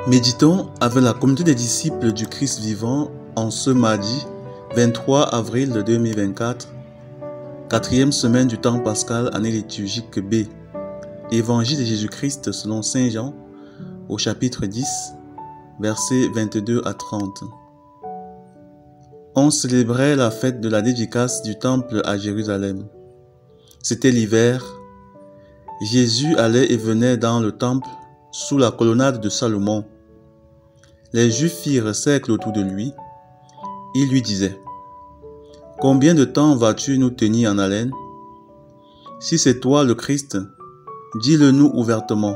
Méditons avec la communauté des disciples du Christ vivant en ce mardi 23 avril 2024, quatrième semaine du temps pascal, année liturgique B. Évangile de Jésus-Christ selon Saint Jean, au chapitre 10, versets 22 à 30. On célébrait la fête de la dédicace du temple à Jérusalem. C'était l'hiver. Jésus allait et venait dans le temple sous la colonnade de Salomon. Les Juifs firent cercle autour de lui. Ils lui disaient: « Combien de temps vas-tu nous tenir en haleine? Si c'est toi le Christ, dis-le-nous ouvertement. »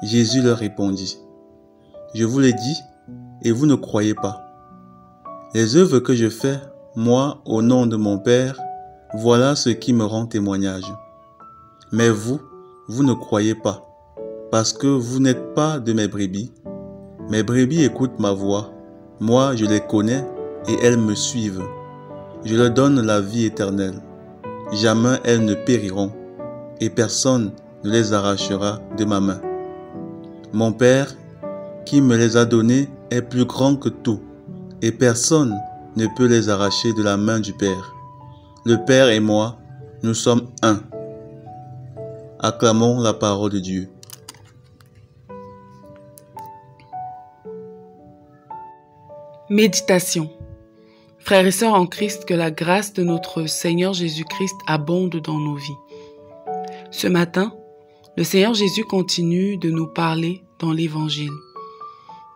Jésus leur répondit: « Je vous l'ai dit, et vous ne croyez pas. Les œuvres que je fais, moi, au nom de mon Père, voilà ce qui me rend témoignage. Mais vous, vous ne croyez pas, parce que vous n'êtes pas de mes brebis. Mes brebis écoutent ma voix. Moi, je les connais et elles me suivent. Je leur donne la vie éternelle. Jamais elles ne périront, et personne ne les arrachera de ma main. Mon Père, qui me les a donnés, est plus grand que tout, et personne ne peut les arracher de la main du Père. Le Père et moi, nous sommes un. » Acclamons la parole de Dieu. Méditation. Frères et sœurs en Christ, que la grâce de notre Seigneur Jésus-Christ abonde dans nos vies. Ce matin, le Seigneur Jésus continue de nous parler dans l'Évangile.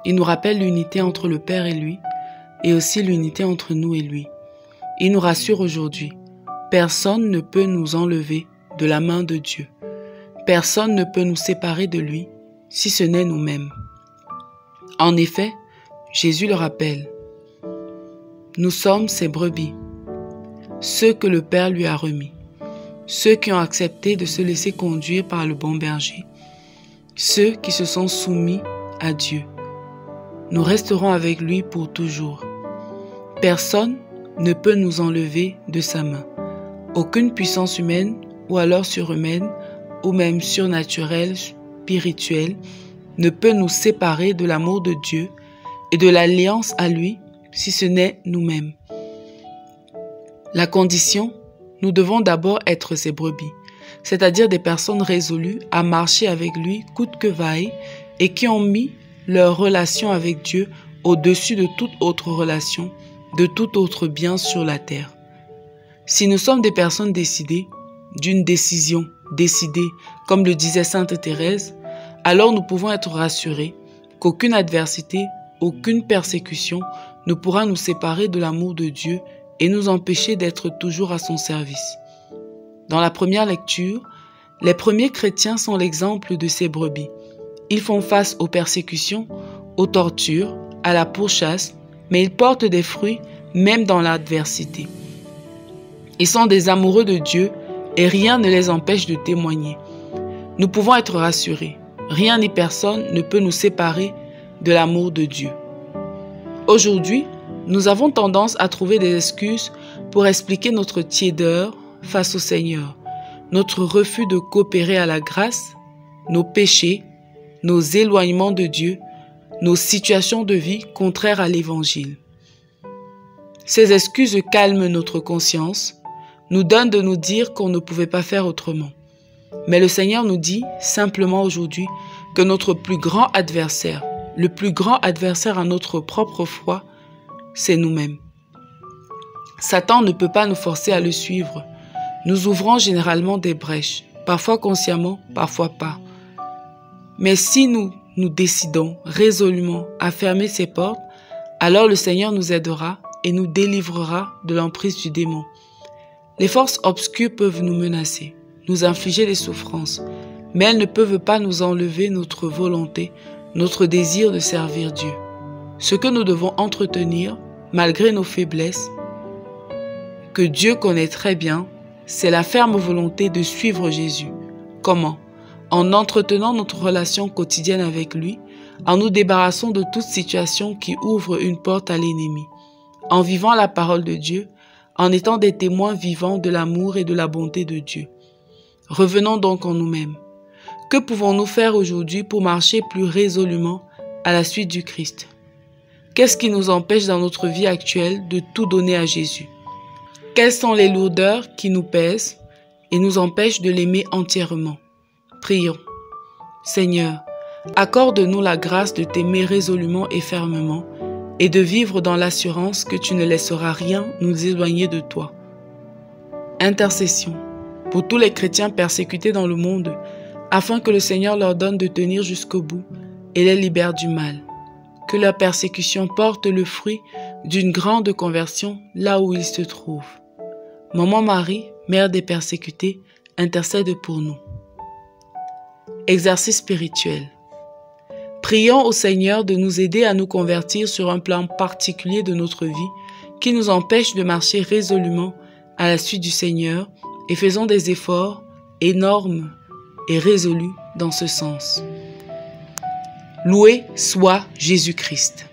Il nous rappelle l'unité entre le Père et lui, et aussi l'unité entre nous et lui. Il nous rassure aujourd'hui. Personne ne peut nous enlever de la main de Dieu. Personne ne peut nous séparer de lui, si ce n'est nous-mêmes. En effet, Jésus le rappelle. Nous sommes ses brebis, ceux que le Père lui a remis, ceux qui ont accepté de se laisser conduire par le bon berger, ceux qui se sont soumis à Dieu. Nous resterons avec lui pour toujours. Personne ne peut nous enlever de sa main. Aucune puissance humaine ou alors surhumaine ou même surnaturelle, spirituelle, ne peut nous séparer de l'amour de Dieu et de l'alliance à lui, si ce n'est nous-mêmes. La condition, nous devons d'abord être ses brebis, c'est-à-dire des personnes résolues à marcher avec lui coûte que vaille et qui ont mis leur relation avec Dieu au-dessus de toute autre relation, de tout autre bien sur la terre. Si nous sommes des personnes décidées, d'une décision décidée, comme le disait Sainte Thérèse, alors nous pouvons être rassurés qu'aucune adversité, aucune persécution ne pourra nous séparer de l'amour de Dieu et nous empêcher d'être toujours à son service. Dans la première lecture, les premiers chrétiens sont l'exemple de ces brebis. Ils font face aux persécutions, aux tortures, à la pourchasse, mais ils portent des fruits même dans l'adversité. Ils sont des amoureux de Dieu et rien ne les empêche de témoigner. Nous pouvons être rassurés. Rien ni personne ne peut nous séparer de l'amour de Dieu. Aujourd'hui, nous avons tendance à trouver des excuses pour expliquer notre tiédeur face au Seigneur, notre refus de coopérer à la grâce, nos péchés, nos éloignements de Dieu, nos situations de vie contraires à l'Évangile. Ces excuses calment notre conscience, nous donnent de nous dire qu'on ne pouvait pas faire autrement. Mais le Seigneur nous dit simplement aujourd'hui que notre plus grand adversaire, le plus grand adversaire à notre propre foi, c'est nous-mêmes. Satan ne peut pas nous forcer à le suivre. Nous ouvrons généralement des brèches, parfois consciemment, parfois pas. Mais si nous décidons résolument à fermer ces portes, alors le Seigneur nous aidera et nous délivrera de l'emprise du démon. Les forces obscures peuvent nous menacer, nous infliger des souffrances, mais elles ne peuvent pas nous enlever notre volonté, notre désir de servir Dieu. Ce que nous devons entretenir, malgré nos faiblesses, que Dieu connaît très bien, c'est la ferme volonté de suivre Jésus. Comment? En entretenant notre relation quotidienne avec lui, en nous débarrassant de toute situation qui ouvre une porte à l'ennemi, en vivant la parole de Dieu, en étant des témoins vivants de l'amour et de la bonté de Dieu. Revenons donc en nous-mêmes. Que pouvons-nous faire aujourd'hui pour marcher plus résolument à la suite du Christ? Qu'est-ce qui nous empêche dans notre vie actuelle de tout donner à Jésus? Quelles sont les lourdeurs qui nous pèsent et nous empêchent de l'aimer entièrement? Prions. Seigneur, accorde-nous la grâce de t'aimer résolument et fermement et de vivre dans l'assurance que tu ne laisseras rien nous éloigner de toi. Intercession pour tous les chrétiens persécutés dans le monde, afin que le Seigneur leur donne de tenir jusqu'au bout et les libère du mal. Que leur persécution porte le fruit d'une grande conversion là où ils se trouvent. Maman Marie, Mère des persécutés, intercède pour nous. Exercice spirituel. Prions au Seigneur de nous aider à nous convertir sur un plan particulier de notre vie qui nous empêche de marcher résolument à la suite du Seigneur et faisons des efforts énormes et résolus dans ce sens. Loué soit Jésus-Christ.